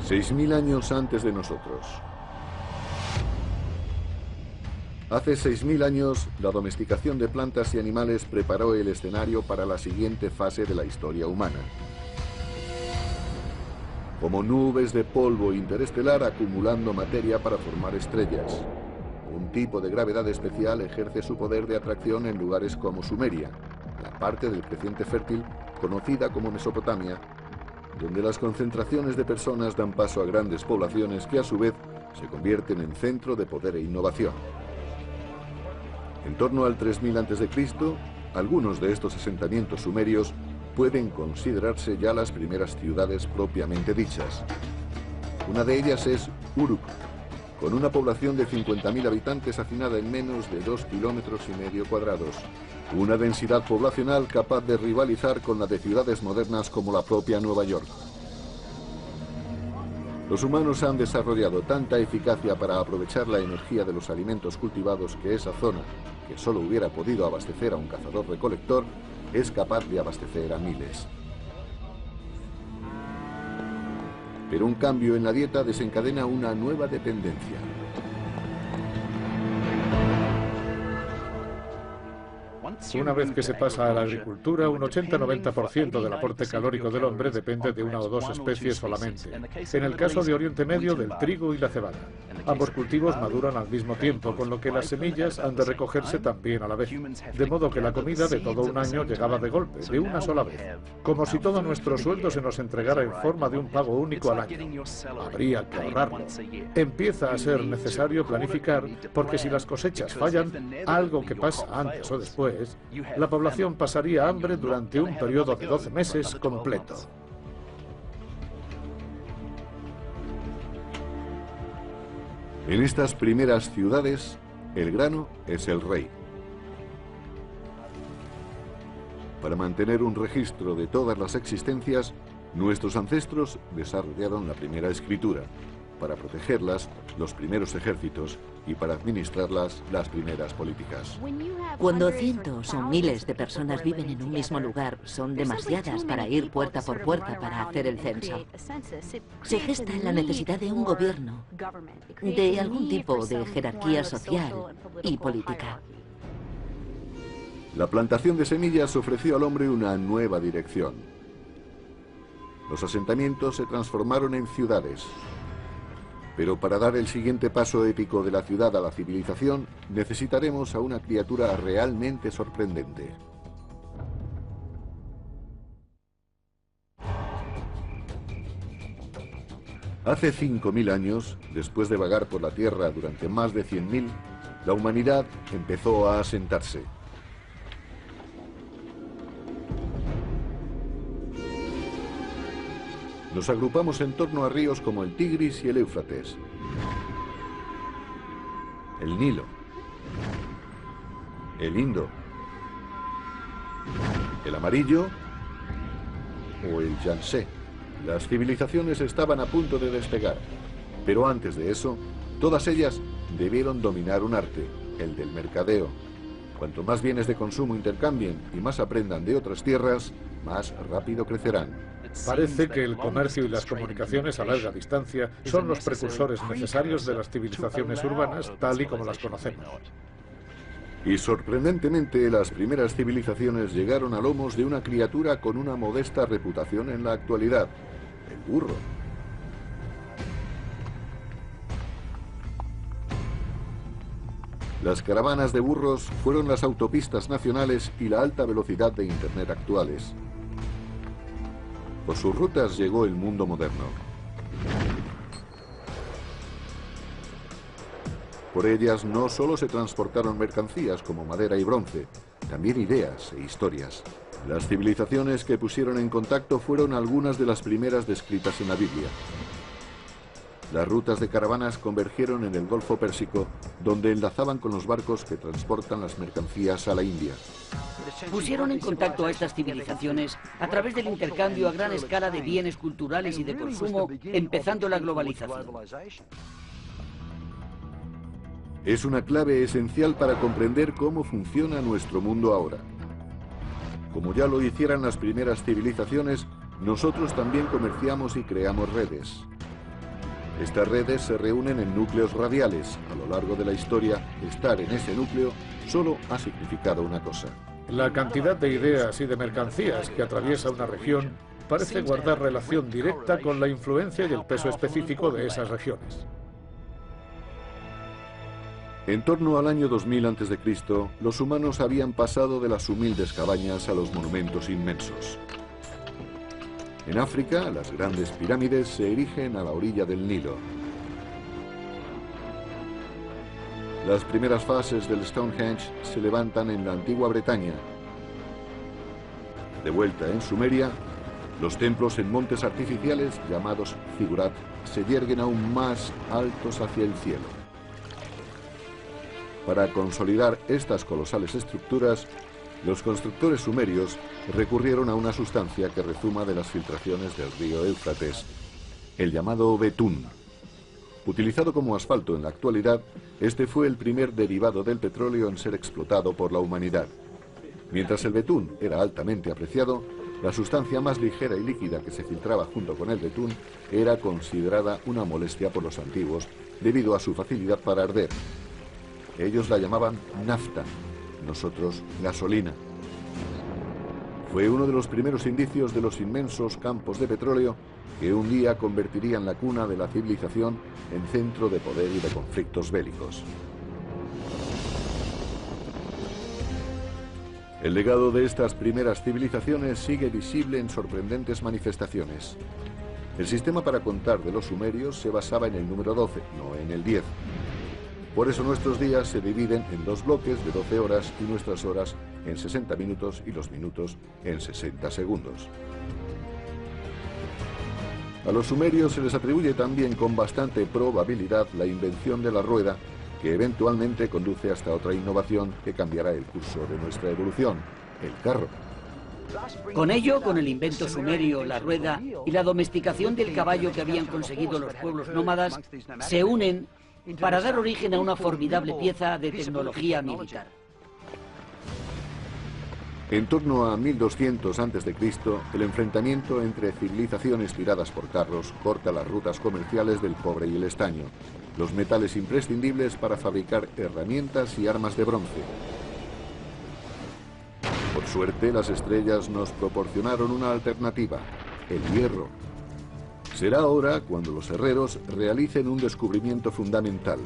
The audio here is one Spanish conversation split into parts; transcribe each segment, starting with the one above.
6000 años antes de nosotros. Hace 6000 años, la domesticación de plantas y animales preparó el escenario para la siguiente fase de la historia humana. Como nubes de polvo interestelar acumulando materia para formar estrellas. Un tipo de gravedad especial ejerce su poder de atracción en lugares como Sumeria, la parte del creciente fértil conocida como Mesopotamia, donde las concentraciones de personas dan paso a grandes poblaciones que a su vez se convierten en centro de poder e innovación. En torno al 3000 a.C., algunos de estos asentamientos sumerios pueden considerarse ya las primeras ciudades propiamente dichas. Una de ellas es Uruk, con una población de 50.000 habitantes hacinada en menos de 2,5 kilómetros. Una densidad poblacional capaz de rivalizar con la de ciudades modernas como la propia Nueva York. Los humanos han desarrollado tanta eficacia para aprovechar la energía de los alimentos cultivados que esa zona, que solo hubiera podido abastecer a un cazador-recolector, es capaz de abastecer a miles. Pero un cambio en la dieta desencadena una nueva dependencia. Una vez que se pasa a la agricultura, un 80-90% del aporte calórico del hombre depende de una o dos especies solamente. En el caso de Oriente Medio, del trigo y la cebada. Ambos cultivos maduran al mismo tiempo, con lo que las semillas han de recogerse también a la vez. De modo que la comida de todo un año llegaba de golpe, de una sola vez. Como si todo nuestro sueldo se nos entregara en forma de un pago único al año. Habría que ahorrarlo. Empieza a ser necesario planificar, porque si las cosechas fallan, algo que pasa antes o después, la población pasaría hambre durante un periodo de 12 meses completo. En estas primeras ciudades, el grano es el rey. Para mantener un registro de todas las existencias, nuestros ancestros desarrollaron la primera escritura. Para protegerlas, los primeros ejércitos, y para administrarlas, las primeras políticas. Cuando cientos o miles de personas viven en un mismo lugar, son demasiadas para ir puerta por puerta para hacer el censo. Se gesta la necesidad de un gobierno, de algún tipo de jerarquía social y política. La plantación de semillas ofreció al hombre una nueva dirección. Los asentamientos se transformaron en ciudades. Pero para dar el siguiente paso épico de la ciudad a la civilización, necesitaremos a una criatura realmente sorprendente. Hace 5000 años, después de vagar por la Tierra durante más de 100.000, la humanidad empezó a asentarse. Nos agrupamos en torno a ríos como el Tigris y el Éufrates, el Nilo, el Indo, el Amarillo o el Yangtze. Las civilizaciones estaban a punto de despegar, pero antes de eso, todas ellas debieron dominar un arte, el del mercadeo. Cuanto más bienes de consumo intercambien y más aprendan de otras tierras, más rápido crecerán. Parece que el comercio y las comunicaciones a larga distancia son los precursores necesarios de las civilizaciones urbanas tal y como las conocemos. Y sorprendentemente, las primeras civilizaciones llegaron a lomos de una criatura con una modesta reputación en la actualidad, el burro. Las caravanas de burros fueron las autopistas nacionales y la alta velocidad de Internet actuales. Por sus rutas llegó el mundo moderno. Por ellas no solo se transportaron mercancías como madera y bronce, también ideas e historias. Las civilizaciones que pusieron en contacto fueron algunas de las primeras descritas en la Biblia. Las rutas de caravanas convergieron en el Golfo Pérsico, donde enlazaban con los barcos que transportan las mercancías a la India. Pusieron en contacto a estas civilizaciones a través del intercambio a gran escala de bienes culturales y de consumo, empezando la globalización. Es una clave esencial para comprender cómo funciona nuestro mundo ahora. Como ya lo hicieran las primeras civilizaciones, nosotros también comerciamos y creamos redes. Estas redes se reúnen en núcleos radiales. A lo largo de la historia, estar en ese núcleo solo ha significado una cosa. La cantidad de ideas y de mercancías que atraviesa una región parece guardar relación directa con la influencia y el peso específico de esas regiones. En torno al año 2000 a.C., los humanos habían pasado de las humildes cabañas a los monumentos inmensos. En África, las grandes pirámides se erigen a la orilla del Nilo. Las primeras fases del Stonehenge se levantan en la antigua Bretaña. De vuelta en Sumeria, los templos en montes artificiales, llamados zigurat, se yerguen aún más altos hacia el cielo. Para consolidar estas colosales estructuras, los constructores sumerios recurrieron a una sustancia que rezuma de las filtraciones del río Éufrates, el llamado betún. Utilizado como asfalto en la actualidad, este fue el primer derivado del petróleo en ser explotado por la humanidad. Mientras el betún era altamente apreciado, la sustancia más ligera y líquida que se filtraba junto con el betún era considerada una molestia por los antiguos debido a su facilidad para arder. Ellos la llamaban nafta, nosotros gasolina. Fue uno de los primeros indicios de los inmensos campos de petróleo que un día convertirían la cuna de la civilización en centro de poder y de conflictos bélicos. El legado de estas primeras civilizaciones sigue visible en sorprendentes manifestaciones. El sistema para contar de los sumerios se basaba en el número 12, no en el 10. Por eso nuestros días se dividen en dos bloques de 12 horas y nuestras horas en 60 minutos y los minutos en 60 segundos. A los sumerios se les atribuye también con bastante probabilidad la invención de la rueda, que eventualmente conduce hasta otra innovación que cambiará el curso de nuestra evolución, el carro. Con ello, con el invento sumerio, la rueda y la domesticación del caballo que habían conseguido los pueblos nómadas, se unen para dar origen a una formidable pieza de tecnología militar. En torno a 1200 a.C., el enfrentamiento entre civilizaciones tiradas por carros corta las rutas comerciales del cobre y el estaño, los metales imprescindibles para fabricar herramientas y armas de bronce. Por suerte, las estrellas nos proporcionaron una alternativa, el hierro. Será ahora cuando los herreros realicen un descubrimiento fundamental.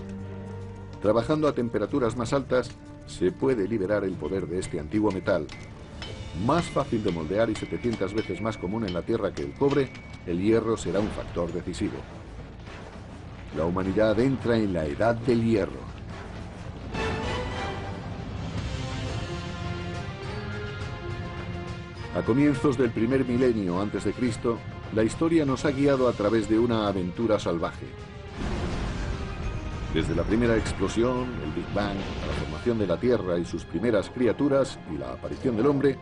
Trabajando a temperaturas más altas, se puede liberar el poder de este antiguo metal. Más fácil de moldear y 700 veces más común en la Tierra que el cobre, el hierro será un factor decisivo. La humanidad entra en la edad del hierro. A comienzos del primer milenio antes de Cristo, la historia nos ha guiado a través de una aventura salvaje. Desde la primera explosión, el Big Bang, a la formación de la Tierra y sus primeras criaturas y la aparición del hombre,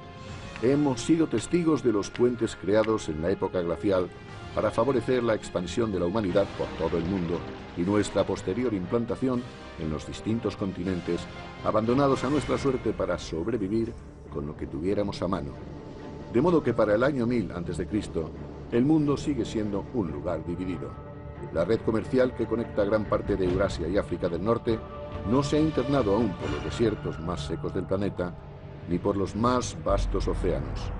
hemos sido testigos de los puentes creados en la época glacial para favorecer la expansión de la humanidad por todo el mundo y nuestra posterior implantación en los distintos continentes, abandonados a nuestra suerte para sobrevivir con lo que tuviéramos a mano. De modo que para el año 1000 a.C., el mundo sigue siendo un lugar dividido. La red comercial que conecta gran parte de Eurasia y África del Norte no se ha internado aún por los desiertos más secos del planeta, ni por los más vastos océanos.